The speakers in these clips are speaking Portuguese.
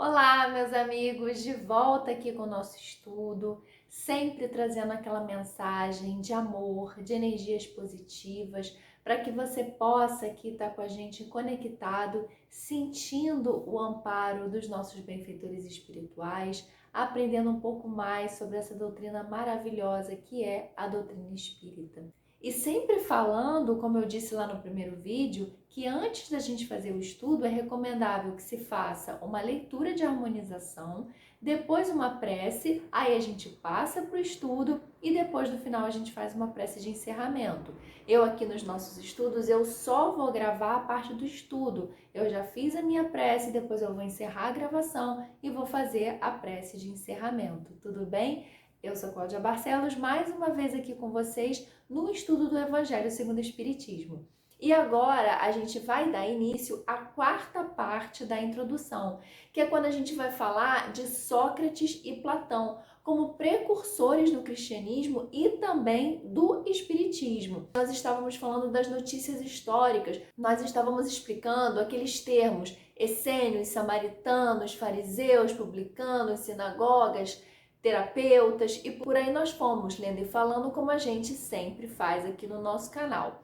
Olá, meus amigos, de volta aqui com o nosso estudo, sempre trazendo aquela mensagem de amor, de energias positivas, para que você possa aqui estar com a gente conectado, sentindo o amparo dos nossos benfeitores espirituais, aprendendo um pouco mais sobre essa doutrina maravilhosa que é a doutrina espírita. E sempre falando, como eu disse lá no primeiro vídeo, que antes da gente fazer o estudo é recomendável que se faça uma leitura de harmonização, depois uma prece, aí a gente passa para o estudo e depois no final a gente faz uma prece de encerramento. Eu aqui nos nossos estudos, eu só vou gravar a parte do estudo. Eu já fiz a minha prece, depois eu vou encerrar a gravação e vou fazer a prece de encerramento, tudo bem? Eu sou Cláudia Barcelos, mais uma vez aqui com vocês no estudo do Evangelho segundo o Espiritismo. E agora a gente vai dar início à quarta parte da introdução, que é quando a gente vai falar de Sócrates e Platão como precursores do cristianismo e também do espiritismo. Nós estávamos falando das notícias históricas, nós estávamos explicando aqueles termos essênios, samaritanos, fariseus, publicanos, sinagogas, terapeutas e por aí nós fomos lendo e falando como a gente sempre faz aqui no nosso canal.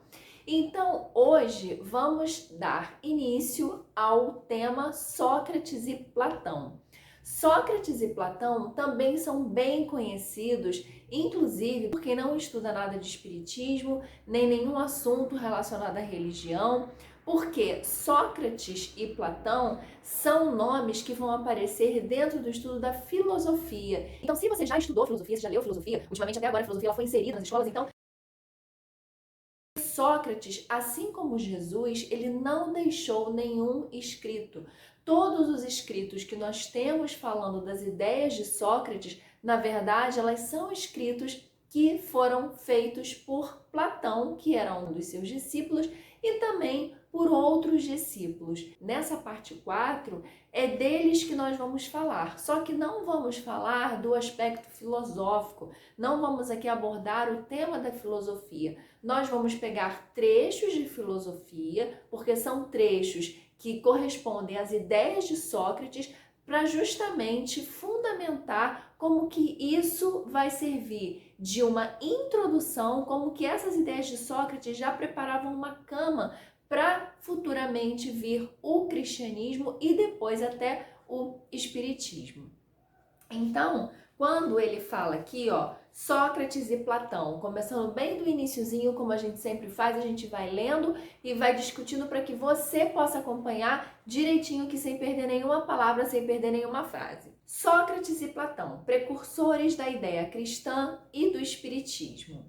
Então, hoje vamos dar início ao tema Sócrates e Platão. Sócrates e Platão também são bem conhecidos, inclusive por quem não estuda nada de espiritismo, nem nenhum assunto relacionado à religião, porque Sócrates e Platão são nomes que vão aparecer dentro do estudo da filosofia. Então, se você já estudou filosofia, se já leu filosofia, ultimamente até agora a filosofia ela foi inserida nas escolas, então Sócrates, assim como Jesus, ele não deixou nenhum escrito. Todos os escritos que nós temos falando das ideias de Sócrates, na verdade, elas são escritos que foram feitos por Platão, que era um dos seus discípulos, e também por outros discípulos. Nessa parte 4, é deles que nós vamos falar, só que não vamos falar do aspecto filosófico, não vamos aqui abordar o tema da filosofia. Nós vamos pegar trechos de filosofia, porque são trechos que correspondem às ideias de Sócrates, para justamente fundamentar como que isso vai servir de uma introdução, como que essas ideias de Sócrates já preparavam uma cama para futuramente vir o cristianismo e depois até o espiritismo. Então, quando ele fala aqui, ó, Sócrates e Platão, começando bem do iniciozinho, como a gente sempre faz, a gente vai lendo e vai discutindo para que você possa acompanhar direitinho, que sem perder nenhuma palavra, sem perder nenhuma frase. Sócrates e Platão, precursores da ideia cristã e do espiritismo.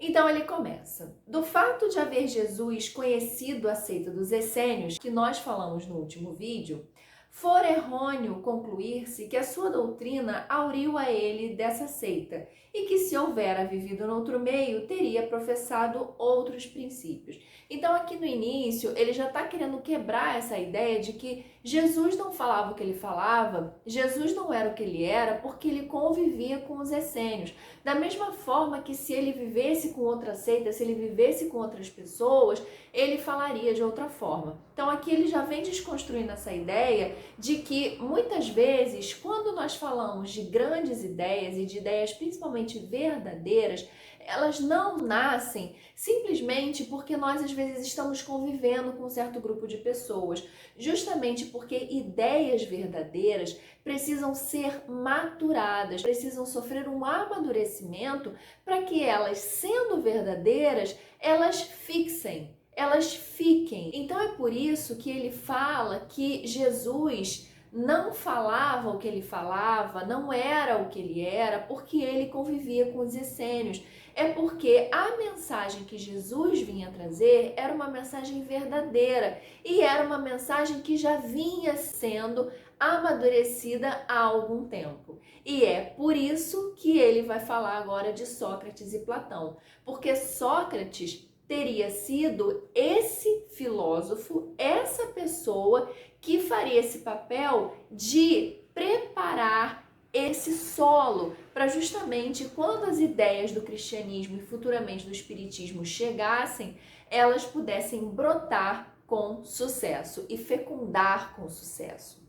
Então ele começa. Do fato de haver Jesus conhecido a seita dos essênios, que nós falamos no último vídeo, for errôneo concluir-se que a sua doutrina auriu a ele dessa seita e que, se houvera vivido noutro meio, teria professado outros princípios. Então, aqui no início, ele já está querendo quebrar essa ideia de que Jesus não falava o que ele falava, Jesus não era o que ele era, porque ele convivia com os essênios. Da mesma forma que se ele vivesse com outra seita, se ele vivesse com outras pessoas, ele falaria de outra forma. Então aqui ele já vem desconstruindo essa ideia de que muitas vezes, quando nós falamos de grandes ideias e de ideias principalmente verdadeiras, elas não nascem simplesmente porque nós às vezes estamos convivendo com um certo grupo de pessoas, justamente porque ideias verdadeiras precisam ser maturadas, precisam sofrer um amadurecimento para que elas, sendo verdadeiras, elas fixem, elas fiquem. Então é por isso que ele fala que Jesus não falava o que ele falava, não era o que ele era, porque ele convivia com os essênios. É porque a mensagem que Jesus vinha trazer era uma mensagem verdadeira e era uma mensagem que já vinha sendo amadurecida há algum tempo. E é por isso que ele vai falar agora de Sócrates e Platão, porque Sócrates teria sido esse filósofo, essa pessoa que faria esse papel de preparar esse solo para justamente quando as ideias do cristianismo e futuramente do espiritismo chegassem, elas pudessem brotar com sucesso e fecundar com sucesso.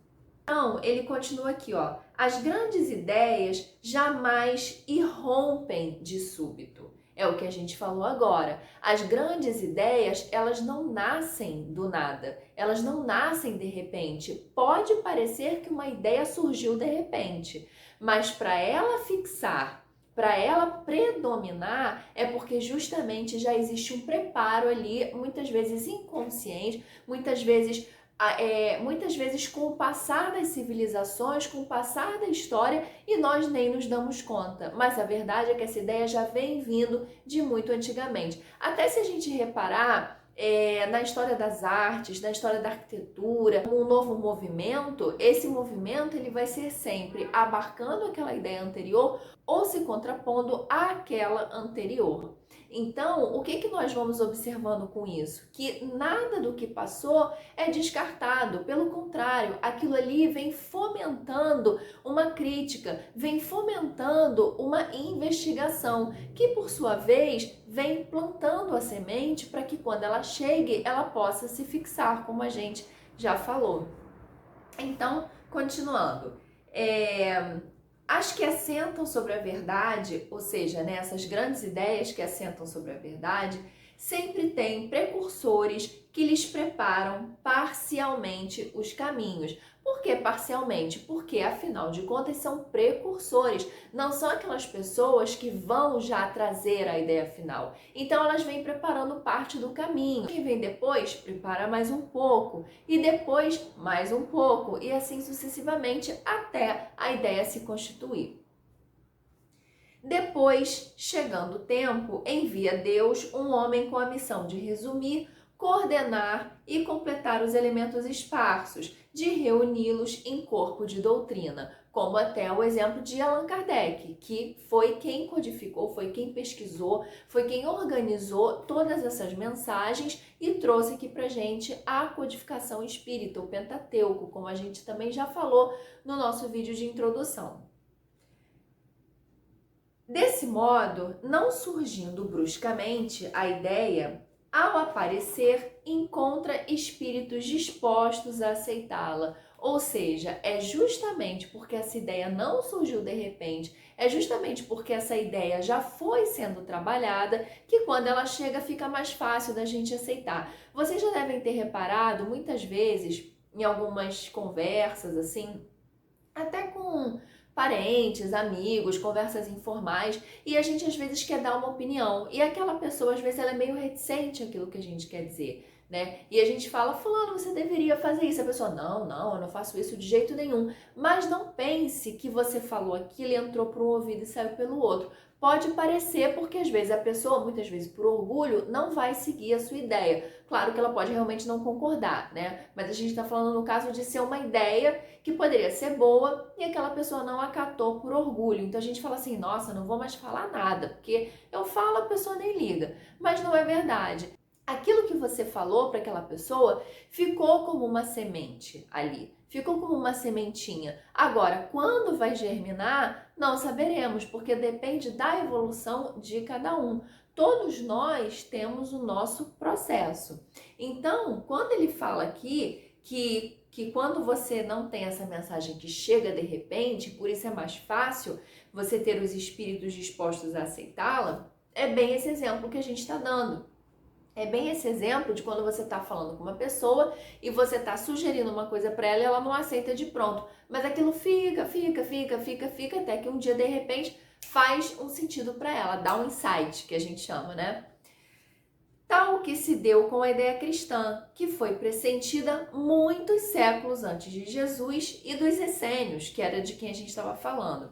Então, ele continua aqui, ó. As grandes ideias jamais irrompem de súbito. É o que a gente falou agora. As grandes ideias, elas não nascem do nada. Elas não nascem de repente. Pode parecer que uma ideia surgiu de repente, mas para ela fixar, para ela predominar, é porque justamente já existe um preparo ali, muitas vezes inconsciente, muitas vezes com o passar das civilizações, com o passar da história, e nós nem nos damos conta. Mas a verdade é que essa ideia já vem vindo de muito antigamente. Até se a gente reparar na história das artes, na história da arquitetura, um novo movimento, esse movimento ele vai ser sempre abarcando aquela ideia anterior ou se contrapondo àquela anterior. Então, o que nós vamos observando com isso? Que nada do que passou é descartado, pelo contrário, aquilo ali vem fomentando uma crítica, vem fomentando uma investigação, que por sua vez vem plantando a semente para que quando ela chegue, ela possa se fixar, como a gente já falou. Então, continuando, as que assentam sobre a verdade, ou seja, né, essas grandes ideias que assentam sobre a verdade, sempre têm precursores que lhes preparam parcialmente os caminhos. Por que parcialmente? Porque, afinal de contas, são precursores, não são aquelas pessoas que vão já trazer a ideia final. Então, elas vêm preparando parte do caminho. Quem vem depois, prepara mais um pouco, e depois mais um pouco, e assim sucessivamente, até a ideia se constituir. Depois, chegando o tempo, envia Deus um homem com a missão de resumir, coordenar e completar os elementos esparsos, de reuni-los em corpo de doutrina, como até o exemplo de Allan Kardec, que foi quem codificou, foi quem pesquisou, foi quem organizou todas essas mensagens e trouxe aqui pra gente a codificação espírita, o Pentateuco, como a gente também já falou no nosso vídeo de introdução. Desse modo, não surgindo bruscamente a ideia, ao aparecer, encontra espíritos dispostos a aceitá-la. Ou seja, é justamente porque essa ideia não surgiu de repente, é justamente porque essa ideia já foi sendo trabalhada, que quando ela chega fica mais fácil da gente aceitar. Vocês já devem ter reparado muitas vezes, em algumas conversas assim, até com parentes, amigos, conversas informais, e a gente às vezes quer dar uma opinião, e aquela pessoa às vezes ela é meio reticente àquilo que a gente quer dizer, né? E a gente fala, fulano, você deveria fazer isso. A pessoa, não, eu não faço isso de jeito nenhum. Mas não pense que você falou aquilo e entrou por um ouvido e saiu pelo outro. Pode parecer, porque às vezes a pessoa, muitas vezes por orgulho, não vai seguir a sua ideia. Claro que ela pode realmente não concordar, né? Mas a gente está falando no caso de ser uma ideia que poderia ser boa e aquela pessoa não acatou por orgulho. Então a gente fala assim, nossa, não vou mais falar nada, porque eu falo, a pessoa nem liga. Mas não é verdade. Aquilo que você falou para aquela pessoa ficou como uma semente ali, ficou como uma sementinha. Agora, quando vai germinar, não saberemos, porque depende da evolução de cada um. Todos nós temos o nosso processo. Então, quando ele fala aqui que quando você não tem essa mensagem que chega de repente, por isso é mais fácil você ter os espíritos dispostos a aceitá-la, é bem esse exemplo que a gente está dando. É bem esse exemplo de quando você está falando com uma pessoa e você está sugerindo uma coisa para ela e ela não aceita de pronto. Mas aquilo fica, até que um dia, de repente, faz um sentido para ela, dá um insight, que a gente chama, né? Tal que se deu com a ideia cristã, que foi pressentida muitos séculos antes de Jesus e dos essênios, que era de quem a gente estava falando.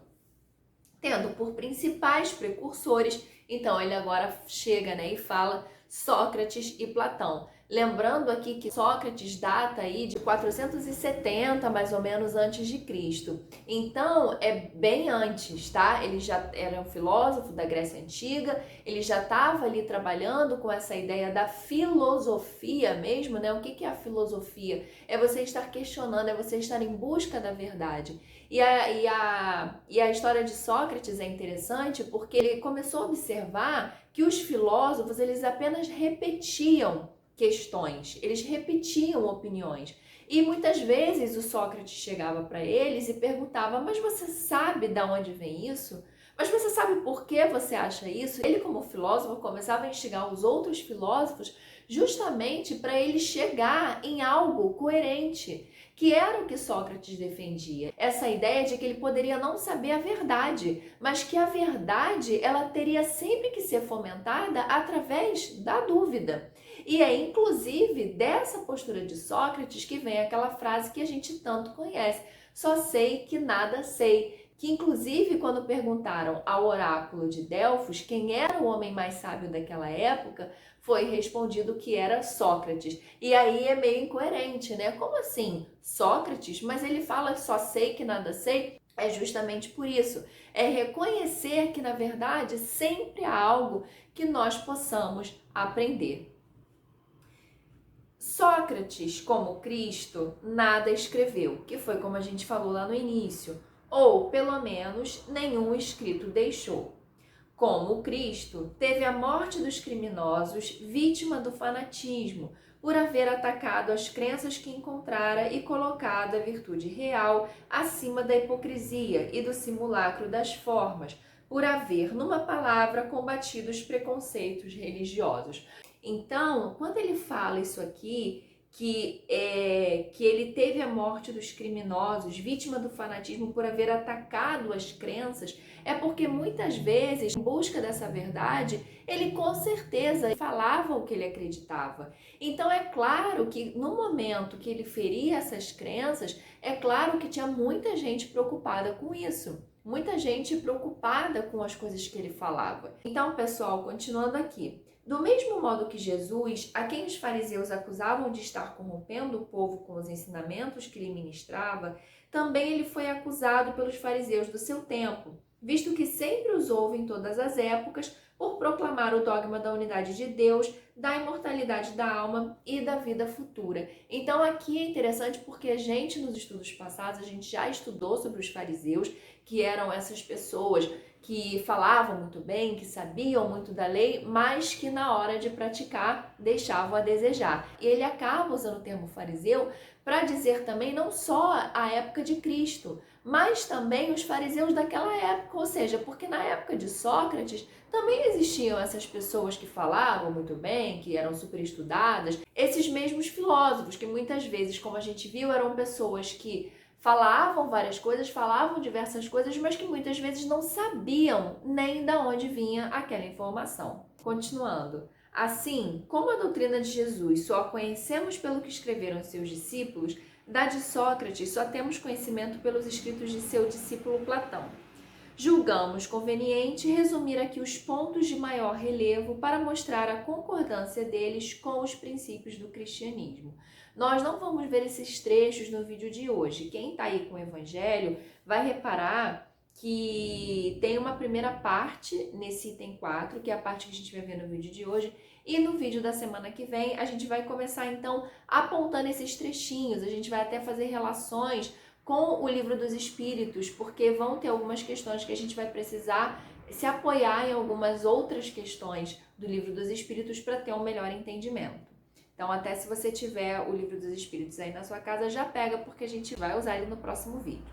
Tendo por principais precursores, então ele agora chega, né, e fala Sócrates e Platão. Lembrando aqui que Sócrates data aí de 470, mais ou menos, antes de Cristo. Então, é bem antes, tá? Ele já era um filósofo da Grécia Antiga, ele já estava ali trabalhando com essa ideia da filosofia mesmo, né? O que é a filosofia? É você estar questionando, é você estar em busca da verdade. E a história de Sócrates é interessante porque ele começou a observar que os filósofos, eles apenas repetiam questões, eles repetiam opiniões. E muitas vezes o Sócrates chegava para eles e perguntava: mas você sabe de onde vem isso? Mas você sabe por que você acha isso? Ele, como filósofo, começava a instigar os outros filósofos justamente para ele chegar em algo coerente, que era o que Sócrates defendia. Essa ideia de que ele poderia não saber a verdade, mas que a verdade ela teria sempre que ser fomentada através da dúvida. E é inclusive dessa postura de Sócrates que vem aquela frase que a gente tanto conhece: só sei que nada sei. Que inclusive quando perguntaram ao oráculo de Delfos quem era o homem mais sábio daquela época, foi respondido que era Sócrates. E aí é meio incoerente, né? Como assim Sócrates? Mas ele fala só sei que nada sei. É justamente por isso. É reconhecer que na verdade sempre há algo que nós possamos aprender. Sócrates, como Cristo, nada escreveu, que foi como a gente falou lá no início, ou pelo menos nenhum escrito deixou. Como Cristo, teve a morte dos criminosos, vítima do fanatismo, por haver atacado as crenças que encontrara e colocado a virtude real acima da hipocrisia e do simulacro das formas, por haver, numa palavra, combatido os preconceitos religiosos. Então, quando ele fala isso aqui, que ele teve a morte dos criminosos, vítima do fanatismo por haver atacado as crenças, é porque muitas vezes, em busca dessa verdade, ele com certeza falava o que ele acreditava. Então é claro que no momento que ele feria essas crenças, é claro que tinha muita gente preocupada com isso. Muita gente preocupada com as coisas que ele falava. Então, pessoal, continuando aqui. Do mesmo modo que Jesus, a quem os fariseus acusavam de estar corrompendo o povo com os ensinamentos que lhe ministrava, também ele foi acusado pelos fariseus do seu tempo, visto que sempre os houve em todas as épocas por proclamar o dogma da unidade de Deus, da imortalidade da alma e da vida futura. Então aqui é interessante porque a gente, nos estudos passados, a gente já estudou sobre os fariseus, que eram essas pessoas que falavam muito bem, que sabiam muito da lei, mas que na hora de praticar deixavam a desejar. E ele acaba usando o termo fariseu para dizer também não só a época de Cristo, mas também os fariseus daquela época, ou seja, porque na época de Sócrates também existiam essas pessoas que falavam muito bem, que eram super estudadas, esses mesmos filósofos que muitas vezes, como a gente viu, eram pessoas que falavam várias coisas, falavam diversas coisas, mas que muitas vezes não sabiam nem de onde vinha aquela informação. Continuando. Assim, como a doutrina de Jesus só a conhecemos pelo que escreveram seus discípulos, da de Sócrates só temos conhecimento pelos escritos de seu discípulo Platão. Julgamos conveniente resumir aqui os pontos de maior relevo para mostrar a concordância deles com os princípios do cristianismo. Nós não vamos ver esses trechos no vídeo de hoje. Quem está aí com o Evangelho vai reparar que tem uma primeira parte nesse item 4, que é a parte que a gente vai ver no vídeo de hoje, e no vídeo da semana que vem a gente vai começar então apontando esses trechinhos, a gente vai até fazer relações com o Livro dos Espíritos, porque vão ter algumas questões que a gente vai precisar se apoiar em algumas outras questões do Livro dos Espíritos para ter um melhor entendimento. Então, até se você tiver o Livro dos Espíritos aí na sua casa, já pega, porque a gente vai usar ele no próximo vídeo.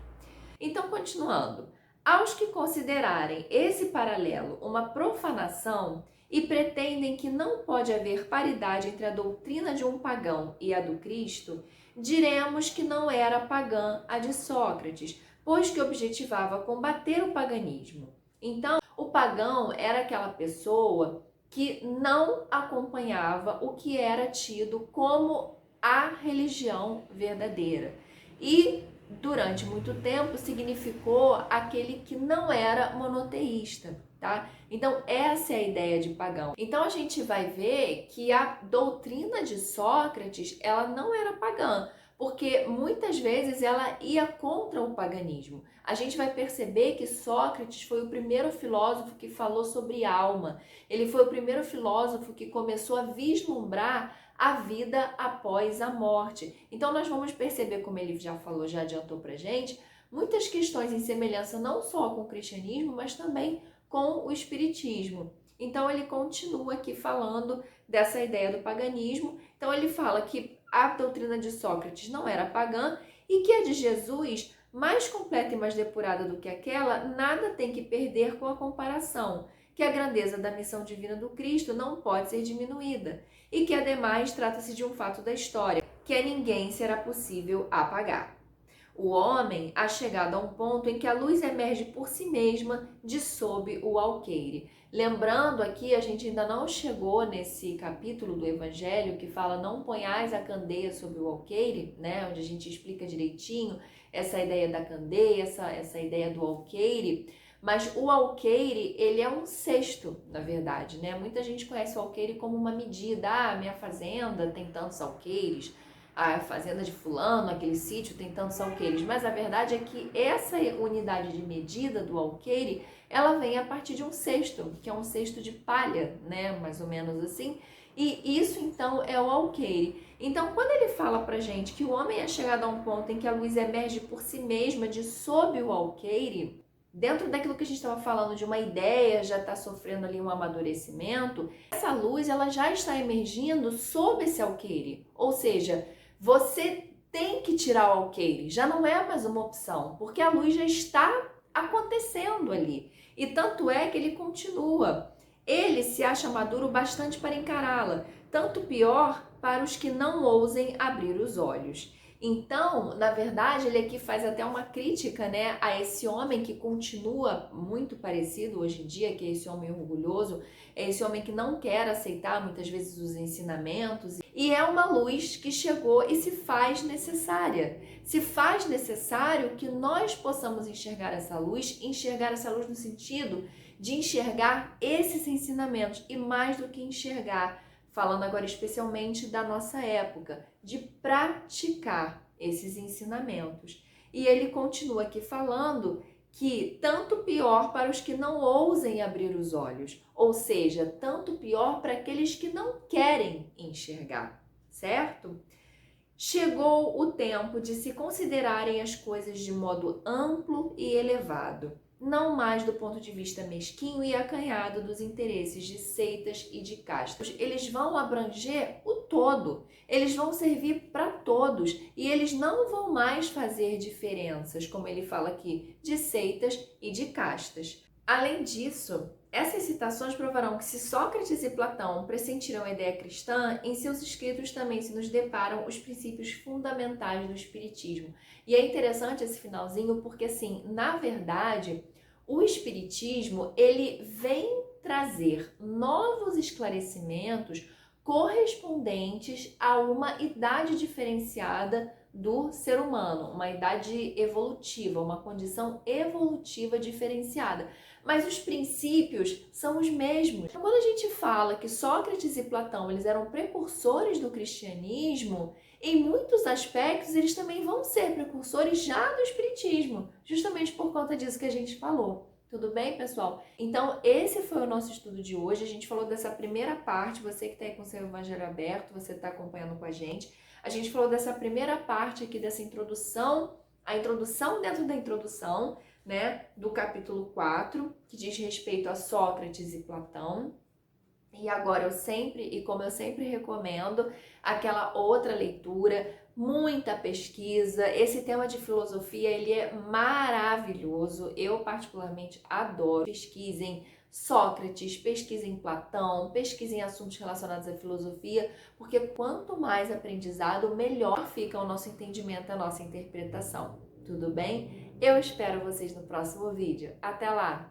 Então, continuando. Aos que considerarem esse paralelo uma profanação e pretendem que não pode haver paridade entre a doutrina de um pagão e a do Cristo, diremos que não era pagã a de Sócrates, pois que objetivava combater o paganismo. Então, o pagão era aquela pessoa que não acompanhava o que era tido como a religião verdadeira. E durante muito tempo significou aquele que não era monoteísta, tá? Então essa é a ideia de pagão. Então a gente vai ver que a doutrina de Sócrates, ela não era pagã, porque muitas vezes ela ia contra o paganismo. A gente vai perceber que Sócrates foi o primeiro filósofo que falou sobre alma. Ele foi o primeiro filósofo que começou a vislumbrar a vida após a morte. Então nós vamos perceber, como ele já falou, já adiantou pra gente, muitas questões em semelhança não só com o cristianismo, mas também com o espiritismo. Então ele continua aqui falando dessa ideia do paganismo. Então ele fala que a doutrina de Sócrates não era pagã e que a de Jesus, mais completa e mais depurada do que aquela, nada tem que perder com a comparação, que a grandeza da missão divina do Cristo não pode ser diminuída e que, ademais, trata-se de um fato da história, que a ninguém será possível apagar. O homem há chegado a um ponto em que a luz emerge por si mesma de sob o alqueire. Lembrando aqui, a gente ainda não chegou nesse capítulo do Evangelho que fala não ponhais a candeia sobre o alqueire, né? Onde a gente explica direitinho essa ideia da candeia, essa ideia do alqueire. Mas o alqueire, ele é um cesto, na verdade, né? Muita gente conhece o alqueire como uma medida. Ah, minha fazenda tem tantos alqueires, a fazenda de fulano, aquele sítio tem tantos alqueires, mas a verdade é que essa unidade de medida do alqueire, ela vem a partir de um cesto, que é um cesto de palha, né, mais ou menos assim, e isso então é o alqueire. Então, quando ele fala pra gente que o homem é chegado a um ponto em que a luz emerge por si mesma de sob o alqueire, dentro daquilo que a gente estava falando de uma ideia, já está sofrendo ali um amadurecimento, essa luz ela já está emergindo sob esse alqueire, ou seja, você tem que tirar o alqueire, já não é mais uma opção, porque a luz já está acontecendo ali. E tanto é que ele continua. Ele se acha maduro bastante para encará-la, tanto pior para os que não ousem abrir os olhos. Então, na verdade, ele aqui faz até uma crítica, né, a esse homem que continua muito parecido hoje em dia, que é esse homem orgulhoso, é esse homem que não quer aceitar muitas vezes os ensinamentos. E é uma luz que chegou e se faz necessária. Se faz necessário que nós possamos enxergar essa luz no sentido de enxergar esses ensinamentos e mais do que enxergar, falando agora especialmente da nossa época, de praticar esses ensinamentos. E ele continua aqui falando que tanto pior para os que não ousem abrir os olhos, ou seja, tanto pior para aqueles que não querem enxergar, certo? Chegou o tempo de se considerarem as coisas de modo amplo e elevado, não mais do ponto de vista mesquinho e acanhado dos interesses de seitas e de castas. Eles vão abranger o todo, eles vão servir para todos e eles não vão mais fazer diferenças, como ele fala aqui, de seitas e de castas. Além disso, essas citações provarão que se Sócrates e Platão pressentiram a ideia cristã, em seus escritos também se nos deparam os princípios fundamentais do espiritismo. E é interessante esse finalzinho porque, assim, na verdade, o espiritismo, ele vem trazer novos esclarecimentos correspondentes a uma idade diferenciada do ser humano, uma idade evolutiva, uma condição evolutiva diferenciada. Mas os princípios são os mesmos. Então, quando a gente fala que Sócrates e Platão eles eram precursores do cristianismo, em muitos aspectos eles também vão ser precursores já do espiritismo, justamente por conta disso que a gente falou. Tudo bem, pessoal? Então, esse foi o nosso estudo de hoje. A gente falou dessa primeira parte, você que está aí com o seu evangelho aberto, você está acompanhando com a gente. A gente falou dessa primeira parte aqui, dessa introdução, a introdução dentro da introdução, né, do capítulo 4, que diz respeito a Sócrates e Platão. E agora como eu sempre recomendo, aquela outra leitura, muita pesquisa. Esse tema de filosofia, ele é maravilhoso. Eu particularmente adoro. Pesquisem Sócrates, pesquisem Platão, pesquisem assuntos relacionados à filosofia, porque quanto mais aprendizado, melhor fica o nosso entendimento, a nossa interpretação. Tudo bem? Eu espero vocês no próximo vídeo. Até lá!